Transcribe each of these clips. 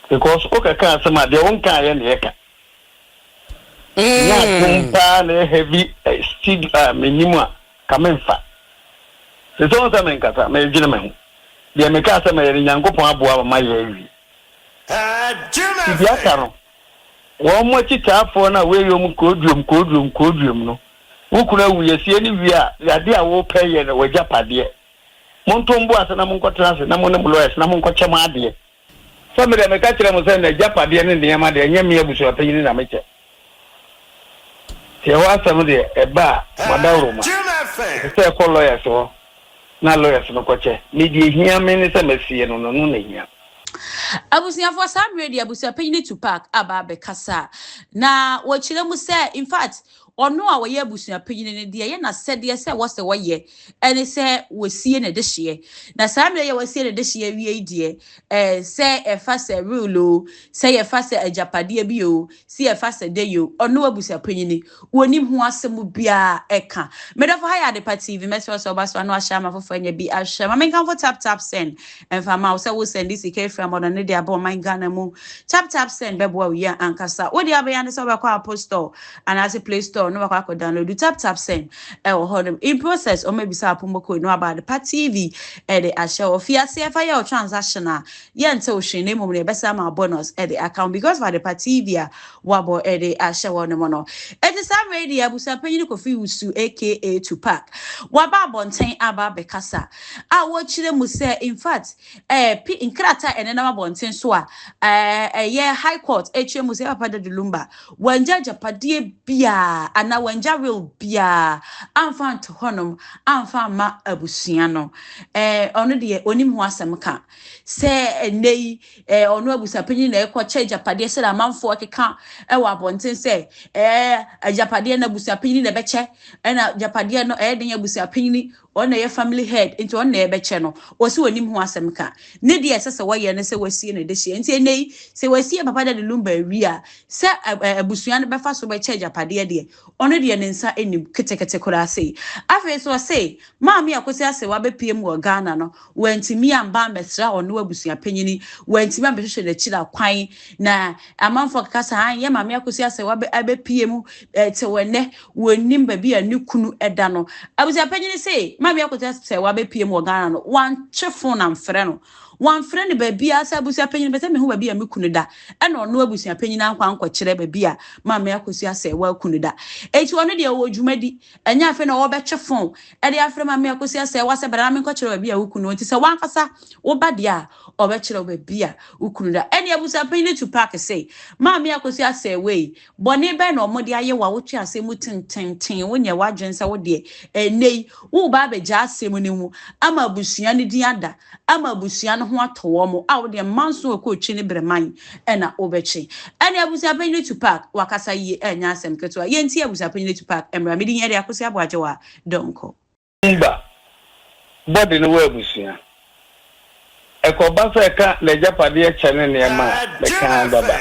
because okay can some de won kan ye na ye ka na kumpa na heavy steel minimum kamenfa se so nsa men kasa me gine me ho de me ka sa me ye nyankopon aboa ma ye wi dia ka no wo mo chitafo na we yom koduom no wo kuna wuye sie ni wi a ade a wo pɛ ye na wajapade montombo ase na monkotra ase na mo ne lawyers na monkoche ma ade so me de me ka kire mo se na japade ne ne ma de nya me abusuapani na me che te wa asem de eba madawro ma se ko lawyers ho na lawyers no koche ni de hia me ne se masie no na hia Abusuafo Sam Radio Abusuapani to park aba be kasa na wo kire mu se in fact ono a wo ye abusuapani ne de ye na sede se wo se wo ye ene se wo sie ne de hye na Sam ye wo sie ne de hye wie die se e fa se rule se ye fa se ajapade bi o se ye fa se de yo ono abusuapani ne woni ho asem bia eka medofo ha ya de TV message so ba so no ahya ma fofo anya bi ahya ma men kan for tap send and fa ma se wo send this ke from on the abo my Ghana mu tap send bebo we ankasa wo dia be yan so be kwa Apple Store and as a Play Store no kwa download tap send e wo ho in process or maybe sa apomoko no about the TV e de ahya ofia se fa ya transactional ye nte o hwe ne mum ne be sa ma bonus e de account because for the TV wabo e de ahya wo no no it is Sam Radio Abusuapani Kofi Usu aka Tupac waba bonten aba be kasa a wo kire mu se in fact inkrata ene na bonten so a high court HM say Papa Daddy Lumba wanja japade bia ana wanja real bia amfa to honom amfa ma abusua no ono de onim ho asem ka se enei ono abusuapani na ekoche japade se na manfo akeka wa bonten se japade na abusuapani na beche na japade no den abusuapani ona ye family head into ona ye beche no o se onim ho asem ka ne de sese wo ye ne se wasie ne de hye nti enei se wasie Papa Daddy Lumba wi a se abusua no befa so beche japade de ono de ne nsa enim ketekete kora sei afi so sei maami akosi ase wa bepiem wo Ghana no wantimi amba mesra ono abusua panyini wantimi ambehwehwe na chira kwan na amanfo kasa han ye maami akosi ase wa bepiem te wene wonim ba bia ne kunu eda no abusua panyini sei maami akosi ase wa bepiem wo Ghana no wan twefo na mfre no wan frɛ ba bia sa abusuapanyini bese me ho ba bia me kunu da ɛna ono abusuapanyini ankwa kyerɛ ba bia maami akosi ase wa kunu da eti ono de wo dwumadi anya afi na wo betwe fon ɛde afrɛ maami akosi ase wa se bra me kyerɛ ba bia wo kunu nti se wan kasa wo ba de a obekyerɛ ba bia wo kunu da ɛne abusuapanyini to park say maami akosi ase we bɔne bɛ na ɔmo de aye wa wo twa ase mu tententen wo nya wadwensa wo de nei wo ba be gya ase mu ne mu ama abusua ne di ada ama abusua no ho atowo mo a wo de manso ko twi ne breman ɛna obekyi ɛne abusuapanyini to park wakasa yi enya asem keto ye nti abusuapanyini to park emra me di nya de akosi aboaje wa donko mba body no wa abusua ekoba se ka le japade chane ne ma be kan baba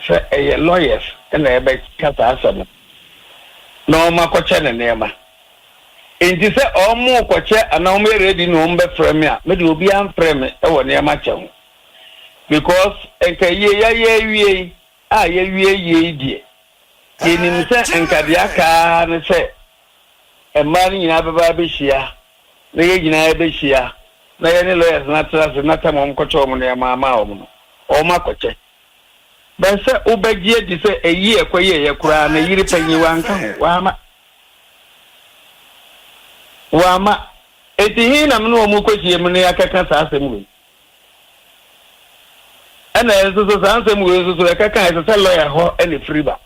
se lawyers na e be kasa asem no ma ko chane ne ma enti se omo ko che ana o me ready no mbe frame a me de obi an frame e wo ne ma che because enka ye wie a ye wie die enim se enka de aka ne se e ma ni nyina baba be hia na ye nyina be hia na ye ne lawyers na trust na tamam ko che o mo ne ma o mo o ma ko che ben se obagie di se eyi ekoye ye kura na yiri panyi wanka wama etihi na mno mu kwechie mu ne akaka sa asem we ana eso so sa asem we so akaka eso se lawyer ho ene friba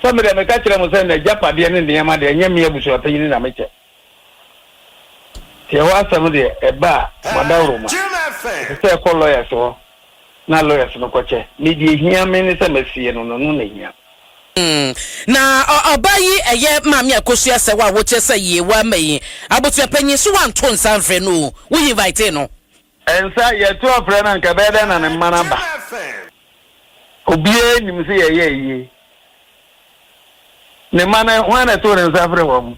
samere me ka kire mo se na japade ne ne ma de nya me abusuapanyini na meche te wa asem de eba madawro ma se ko lawyer so na lawyers no koche ni di hia me ne se masie no na hia na obayi eye maami akosu ase wa wo chese ye wa mai abusuapanyini so wan to nsan frɛ no wo invite no ensa ye to frɛ na nka be da na ne mana ba obie nim se ye ne mana ho na to nsan frɛ wo mu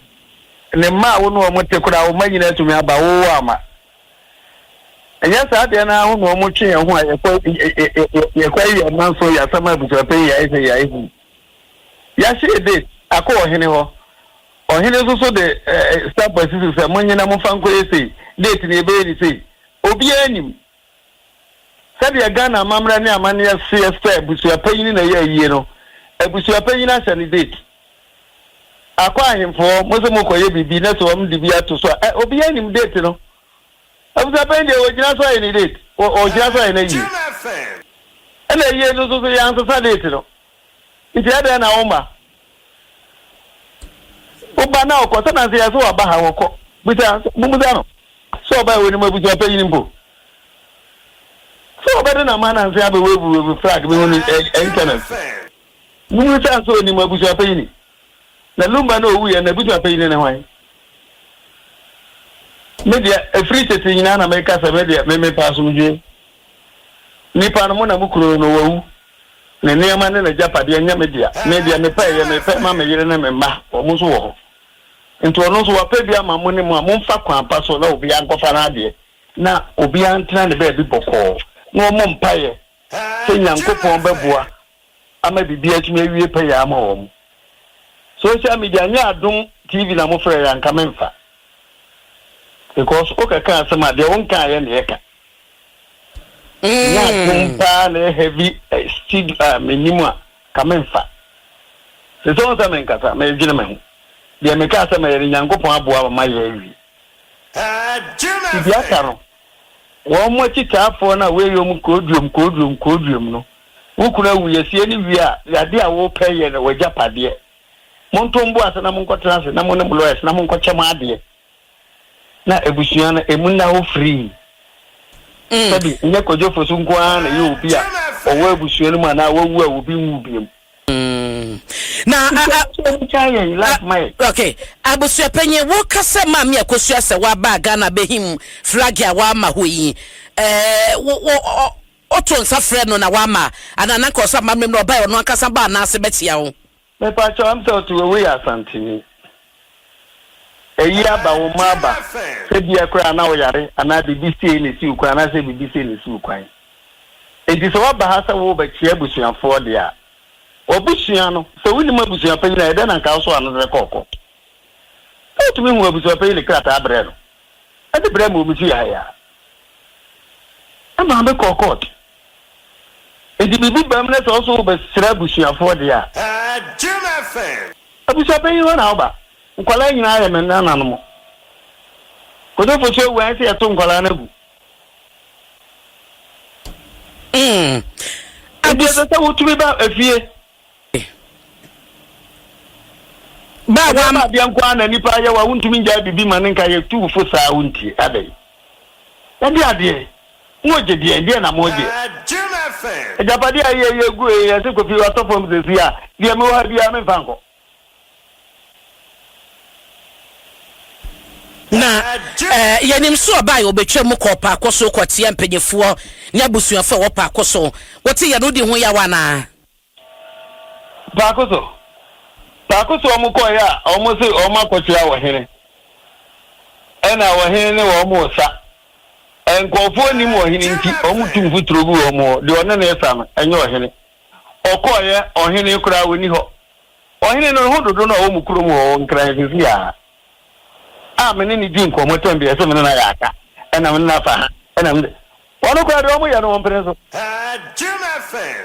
ne ma wo no mo te kura wo manyina tumi aba wo ama Enya sa de na ho no mo twe ho a ye kwa ye man so ya sama Abusuapani ya ise ya ihu. Ya she date akọ ohene ho. Ohene so de star position say monyina mo fanko ese date na ebe ni say. Obi anim. Sabi ya Ghana mamra ne amane ya CSP Abusuapani na ye yie no. Abusuapani na send date. Akwa ahemfo mo se mo koye bibi na so om de bi ato so. Obi anim date no. Abusuapani de ojina so any date. Ojina so any yi. Ena ye no so ya anso sa date no. Iti ada na oma. Oba na okosa na se ya so aba ha woko. Bisa mumuza no. So oba we ni mo Abusuapani mpo. So oba na man na se aba we flag me on internet. Mumuza so ni mo Abusuapani. Na Lumba no wu ya na Abusuapani ne hwan. Media free tete nyina na make sa media me pass muje nipa no mo na mukuro no wawu ne nema ne na japade anya media me pa ma me yire na me ma o mo so wo nto ono so wa pa bia ma mo ne mo mfa kwan pa so na obi ankofa na ade na obi antena ne ba bi boko na o mo mpaye se nyankopon beboa ama bibi atumi awie pa ya ma wo social media nya adom TV na mo frɛ ya nka memfa because okay can some de won kan ya na eka na kumpa na heavy steed minimum kamenfa se so on men kasa me gina me de me kasa me nyankopon aboa ma ya wi bia karo wo mo chitafo na we yom kodum no wo kuna wuyesie ni wi a yade a wo peye na wajapade montombo asa na monkotra ase na mo ne lawyers na monkochema ade na ebusua na emunna ho free sabi nya kojo fosu nkwa na ye obi a owo ebusua no ma na wawu a obi nwu biem na okay Abusuapani wo kasa ma me akosua se wa ba Ghana behim flag ya wa ma hoyi wo oto nsa frɛ no na wa ma anana kosa ma me no ba no akasa ba na ase betia wo me pa cho am so to we asantini eyi aba wo ma ba se bia kra na wo yare ana BBC ni si ukwan na se BBC ni si ukwan enti so ba ha sa wo ba chia Abusuafo de a obusua no se wuni ma Abusuapani na ede na nka so anu de kokko o tumi hu Abusuapani le krata abre no ade bre ma obusu ya ama be kokko edi bibi bam na so ba sira Abusuafo de a Abusuapani ho na oba nkwala nyina ya men na nanom kodo fo so wan se eto nkwala na gu abusa ta wutumi ba afie ba wa ma bia nkwa na nipa ya wa wuntumi nja bibi man nka ye tu fo sa wunti adai ade ade moje die na moje ejapade aye gu e se kofi wa to fom se sia die me wa bia me fanko na yanim so ba yo betwa mu ko pa akoso kwatia mpanyefo ne Abusuafo wo pa akoso wote ya no di ho ya wana pa akoso omu ko ya omu se omu akotia wo hene ena wo hene ne wo mu sa enkofo ni mo hene nti omu tumfu trogu wo mu de one na esa no enye wo hene okoye ohene kura woni ho ohene no ho dodo na wo mu kuro mu wo nkran sisi ya mene ni din ko motem bi ese mene na ya aka ena mene na fa ena mene wono kwa de omo ya no mpere so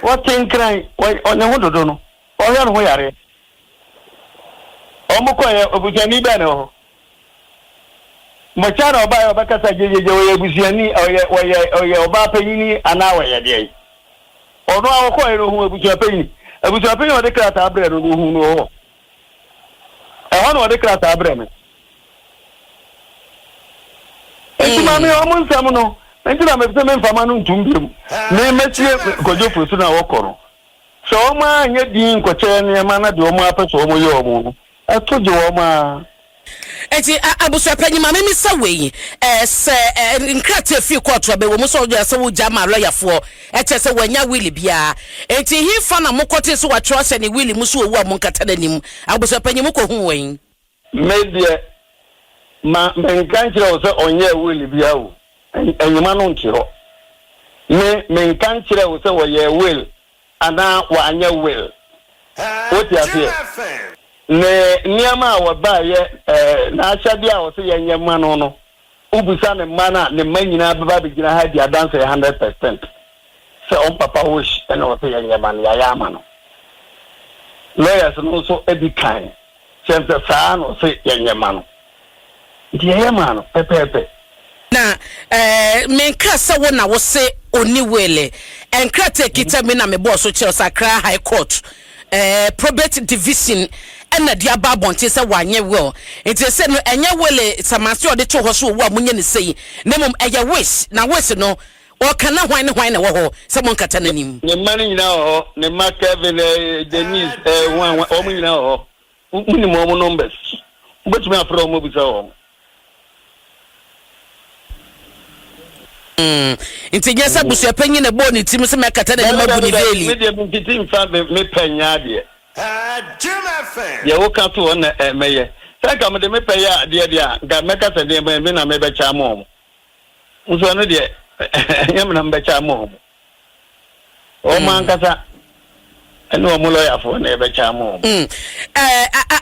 what nkran onye ho dodo no o ya no ho yare omo ko ya Abusuani ba na ho mo chara oba ya bakasa jejeje wo Abusuani oye oba panyini ana wa ya de ono awo ko ero hu Abusuapani o de krata abre no hu no ho hono o de krata abre me enti mami omo nsam no enti na mepese me mfama no ntumbiem me metie kojo fosu na wokoro so omo anya din koche ne ma na de omo apeso omo ye omo atoje omo enti Abusuapani mami mi sawei se nkrate fi court obe wo so do se wo jama lawyerfo se wanya will bia enti hi fa na mokote so wa tro se ne will mu so owu a monkata nanim Abusuapani mu ko hu wen media ma menkanche o se onye will bia o enyuma no ntiro me kan kire wo se wo ye will ana wa anya will what you say ne niama wa ba ye na ahyade a wo se ye nyema no ubusa ne mana ne manyina baba bigina ha dia dance 100% se on papa wish and wo se ye nyema ne ya ama no lawyers no so edikan sense saa no se ye nyema no die ye ma no pepepe na menka sa wo na wo se oni wele enkrate kita me na me boss so Chelsea Accra High Court probate division na dia babonte se wanye will enti se no enye wele samase ode to ho so wo amunye ne sei na mom eye wish na wish no o kana hwan na wo ho se mon kata nanim ne mani nyina ho ne ma Kevin Denise o mu nyina ho uni mo numbers ubetumi afro mo bisa ho Inti nyesa Abusuapanii na bo ni tim se mekata na ma bu ni veli me de mpiti mfa me panya de ya wo ka to na meye sai ka me de me paya de a ga mekata de me na me be cha mo nso no de nyam na me cha mo o man kasa eno mo lawyer fo na be cha mo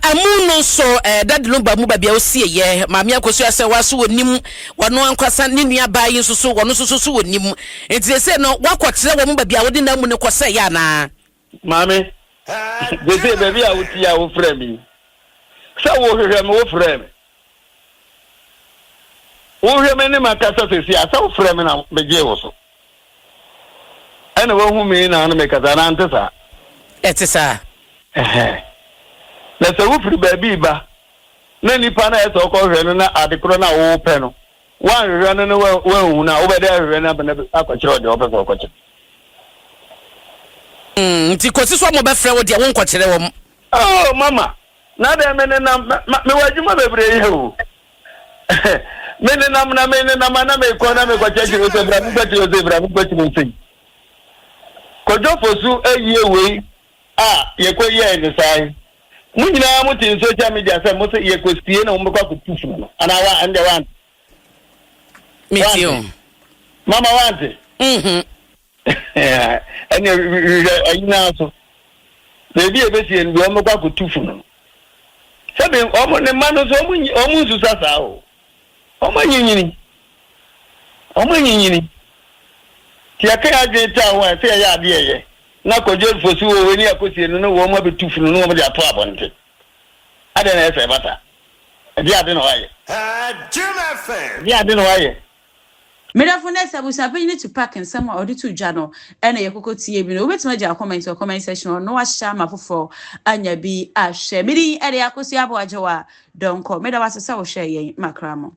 amuno so Daddy Lumba mu ba bia osie ye maami akosu ase waso wonim wono ankwasa ne nua bayi nso wono so wonim enti se no wakwakyere wo mu ba bia wodi na mu ne kwose ya na maami de baby a wuti ya wo frɛ mi sa wo hwehwɛ me wo frɛ mi wo hwehwɛ me ne makasa sesi asa wo frɛ mi na beje wo so ana wo hu me na me kaza na ntesa etisa na se wo firi baby ba na nipa na eso ko hwehwɛ no na adekoro na wo pɛ no wan hwehwɛ no wa hu na wo bɛda hwehwɛ na bana akɔkyerɛ ode wo pɛ so akɔkyerɛ nti kosi so mo be frɛ wo de wo nkɔkyerɛ wo oh mama na de me ne na me wajuma bebre ye o me ne na na me ko na me kwakyerɛ wo se bra mu kwakyerɛ wo se bra mu kwakyerɛ wo se kojo fosu eyi ewe ye ko ye ni sai mu nyina mu tin social media say mo se ye ko stie na mo kwa ko tufu no ana wa ande wan me too mama wante anya ayina so bebi ebesi en bi o mo kwa ko tufu no sabe o mo ne manu so o mu su sasa o mo nyinyini ti aka age ta wa se ya ade ye na ko je fosu wo ni akosi no wo mo be tufu no mo de ato abonte ade na ese bata di ade no waye di ade no waye Medafone Abusuapanii to pack and some or to jano and a yoko tie bi no wetima ja comment or comment section no washa mafofo anya bi a share midi ade akosi abo ajowa don ko meda wasa sa wo share yen makramo